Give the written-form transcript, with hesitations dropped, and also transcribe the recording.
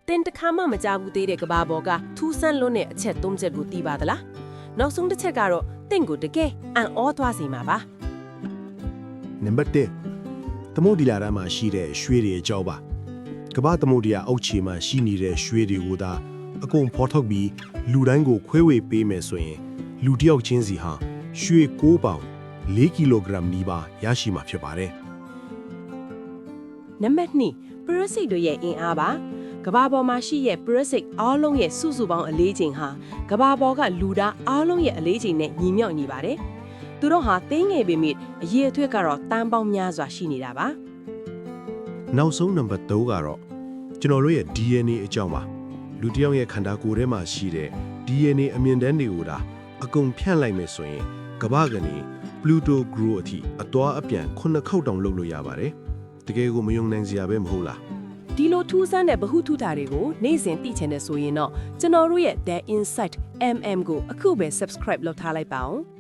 တင်တခါမှမကြဘူးသေးတဲ့ကဘာပေါ်ကထူးဆန်းလွန်းတဲ့အချက်၃ချက်ကိုသိပါသလားနောက်ဆုံးတစ်ချက်ကတော့တင့်ကိုတကယ်အံ့ဩသွားစေမှာပါ နံပါတ်1သမုဒ္ဒရာထဲမှာရှိတဲ့ရွှေတွေအကြောင်းပါကမ္ဘာသမုဒ္ဒရာအောက်ခြေမှာရှိနေတဲ့ရွှေတွေကိုသာအကုန်ဖော်ထုတ်ပြီးလူတိုင်းကိုခွဲဝေပေးမယ်ဆိုရင်လူတစ်ယောက်ချင်းစီဟာရွှေ6ပေါင်4ကီလိုဂရမ်နီးပါးရရှိမှာဖြစ်ပါတယ် နံပါတ်2ပရစိတ်တို့ရဲ့အင်အားပါကဘာပေါ်မှာရှိတဲ့ပရစိတ်အားလုံးရဲ့စုစုပေါင်းအလေးချိန်ဟာကဘာပေါ်ကလူသားအားလုံးရဲ့အလေးချိန်နဲ့ညီမျှညီပါတယ်သူတို့ဟာသိငယ်ပေမဲ့အရေးအသွေးကတော့တန်းပေါင်းများစွာရှိနေတာပါ နောက်ဆုံးနံပါတ်3ကတော့ကျွန်တော်တို့ရဲ့ DNA အကြောင်းပါလူတစ်ယောက်ရဲ့ခန္ဓာကိုယ်ထဲမှာရှိတဲ့ DNA အမြင့်တန်းတွေကိုဒါအကုန်ဖြန့်လိုက်မယ်ဆိုရင်ကမ္ဘာကနေ Pluto Grow အထိအသွားအပြန်9ခေါက်တောင်လုပ်လို့ရပါတယ်တကယ်ကိုမယုံနိုင်စရာပဲမဟုတ်လား ဒီလိုထူးဆန်းတဲ့ဗဟုသုတတွေကိုနေ့စဉ်သိချင်တဲ့ဆိုရင်တော့ကျွန်တော်တို့ရဲ့ The Insight MM ကိုအခုပဲ subscribe လုပ်ထားလိုက်ပါအောင်